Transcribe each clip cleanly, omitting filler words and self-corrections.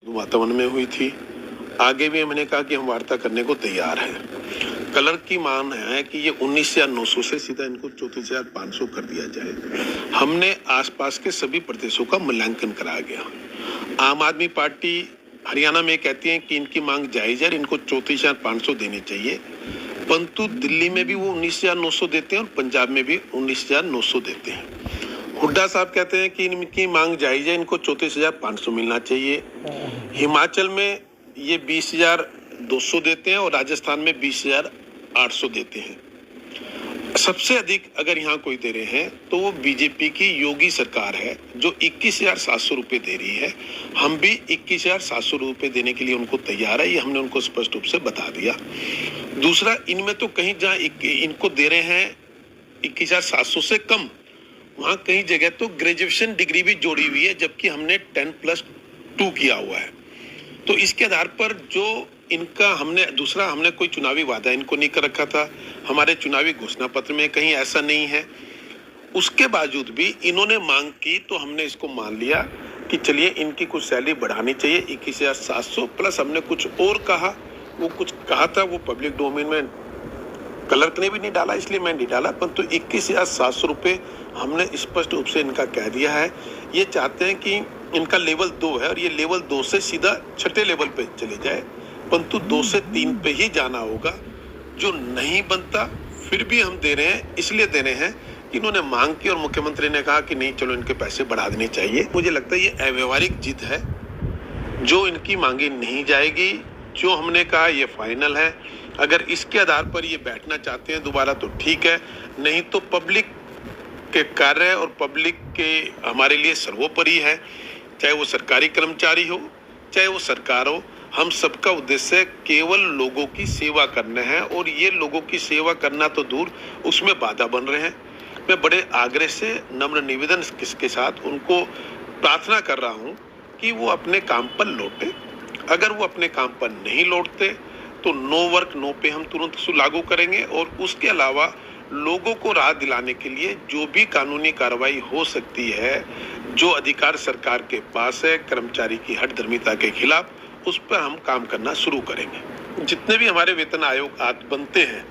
वातावरण में हुई थी। आगे भी हमने कहा कि हम वार्ता करने को तैयार हैं। कलर की मांग है कि ये 19,900 से सीधा इनको 34,500 कर दिया जाए। हमने आसपास के सभी प्रदेशों का मूल्यांकन कराया गया। आम आदमी पार्टी हरियाणा में कहती है कि इनकी मांग जायज है, इनको 34,500 देने चाहिए, परंतु दिल्ली में भी वो 19,900 देते हैं और पंजाब में भी 19,900 देते हैं। हुड्डा साहब कहते हैं कि इनकी मांग जायज है, इनको 34,500 मिलना चाहिए। हिमाचल में ये 20,200 देते हैं और राजस्थान में 20,800 देते हैं। सबसे अधिक अगर यहाँ कोई दे रहे हैं तो वो बीजेपी की योगी सरकार है जो 21,700 रुपये दे रही है। हम भी 21,700 रुपये देने के लिए उनको तैयार है, ये हमने उनको स्पष्ट रूप से बता दिया। दूसरा, इनमें तो कहीं जहाँ इनको दे रहे हैं 21,700 से कम, वहाँ कई जगह तो ग्रेजुएशन डिग्री भी जोड़ी हुई है, जबकि हमने 10+2 किया हुआ है। तो इसके आधार पर जो इनका हमने कोई चुनावी वादा इनको नहीं कर रखा था, हमारे चुनावी घोषणा पत्र में कहीं ऐसा नहीं है। उसके बावजूद भी इन्होंने मांग की तो हमने इसको मान लिया कि चलिए इनकी कुछ सैलरी बढ़ानी चाहिए 21,700 प्लस। हमने कुछ और कहा, वो कुछ कहा था वो पब्लिक डोमेन में क्लर्क ने भी नहीं डाला, इसलिए मैं नहीं डाला, परंतु 21,700 रुपये हमने स्पष्ट रूप से इनका कह दिया है। ये चाहते हैं कि इनका लेवल 2 है और ये लेवल 2 से सीधा 6ठे लेवल पे चले जाए, परंतु 2 से 3 पे ही जाना होगा। जो नहीं बनता फिर भी हम दे रहे हैं, इसलिए दे रहे हैं कि इन्होंने मांग की और मुख्यमंत्री ने कहा कि नहीं चलो इनके पैसे बढ़ा देने चाहिए। मुझे लगता है ये अव्यवहारिक जिद है, जो इनकी मांगी नहीं जाएगी। जो हमने कहा ये फाइनल है। अगर इसके आधार पर ये बैठना चाहते हैं दोबारा तो ठीक है, नहीं तो पब्लिक के कार्य और पब्लिक के हमारे लिए सर्वोपरि है, चाहे वो सरकारी कर्मचारी हो चाहे वो सरकार हो। हम सबका उद्देश्य केवल लोगों की सेवा करना है और ये लोगों की सेवा करना तो दूर, उसमें बाधा बन रहे हैं। मैं बड़े आग्रह से नम्र निवेदन के साथ उनको प्रार्थना कर रहा हूँ कि वो अपने काम पर लौटे। अगर वो अपने काम पर नहीं लौटते तो नो वर्क नो पे हम तुरंत लागू करेंगे और उसके अलावा लोगों को राहत दिलाने के लिए जो भी कानूनी कार्रवाई हो सकती है, जो अधिकार सरकार के पास है कर्मचारी की हठधर्मिता के खिलाफ, उस पर हम काम करना शुरू करेंगे। जितने भी हमारे वेतन आयोग बनते हैं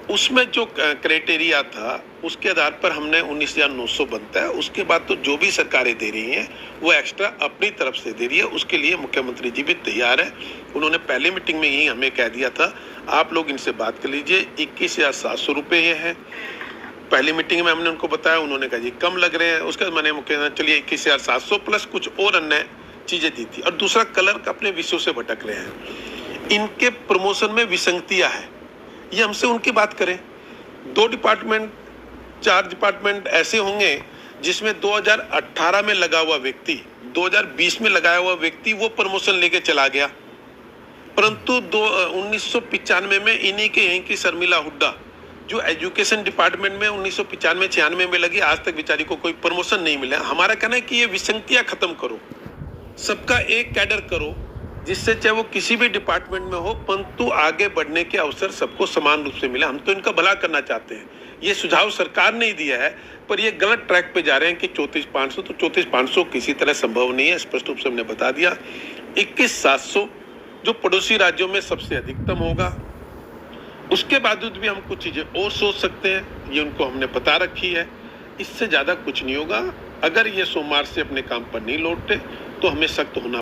उसमें जो क्राइटेरिया था उसके आधार पर हमने 19,900 बनता है। उसके बाद तो जो भी सरकारें दे रही हैं वो एक्स्ट्रा अपनी तरफ से दे रही है, उसके लिए मुख्यमंत्री जी भी तैयार है। उन्होंने पहले मीटिंग में यही हमें कह दिया था, आप लोग इनसे बात कर लीजिए। 21,700 रुपये है। पहली मीटिंग में हमने उनको बताया, उन्होंने कहा जी कम लग रहे हैं। उसके बाद मैंने मुख्यमंत्री चलिए 21,700 प्लस कुछ और अन्य चीजें दी थी। और दूसरा, क्लर्क अपने विषयों से भटक रहे हैं, इनके प्रमोशन में विसंगतियां है, ये हमसे उनकी बात करें। 2 डिपार्टमेंट 4 डिपार्टमेंट ऐसे होंगे जिसमें 2018 में लगा हुआ व्यक्ति 2020 में लगाया हुआ व्यक्ति वो प्रमोशन लेके चला गया, परंतु 1995 में इन्हीं के यहीं की शर्मिला हुड्डा जो एजुकेशन डिपार्टमेंट में 1995-96 में लगी, आज तक बेचारी को कोई प्रमोशन नहीं मिला। हमारा कहना है कि ये विसंगतियां खत्म करो, सबका एक कैडर करो, जिससे चाहे वो किसी भी डिपार्टमेंट में हो, परंतु आगे बढ़ने के अवसर सबको समान रूप से मिले। हम तो इनका भला करना चाहते हैं। ये सुझाव सरकार ने ही दिया है, पर ये गलत ट्रैक पे जा रहे हैं कि 34,500, तो 34,500 किसी तरह संभव नहीं है, स्पष्ट रूप से हमने बता दिया। 21,700 जो पड़ोसी राज्यों में सबसे अधिकतम होगा। उसके बावजूद भी हम कुछ चीजें और सोच सकते हैं, ये उनको हमने बता रखी है। इससे ज्यादा कुछ नहीं होगा। अगर ये सोमवार से अपने काम पर नहीं लौटते तो हमें सख्त होना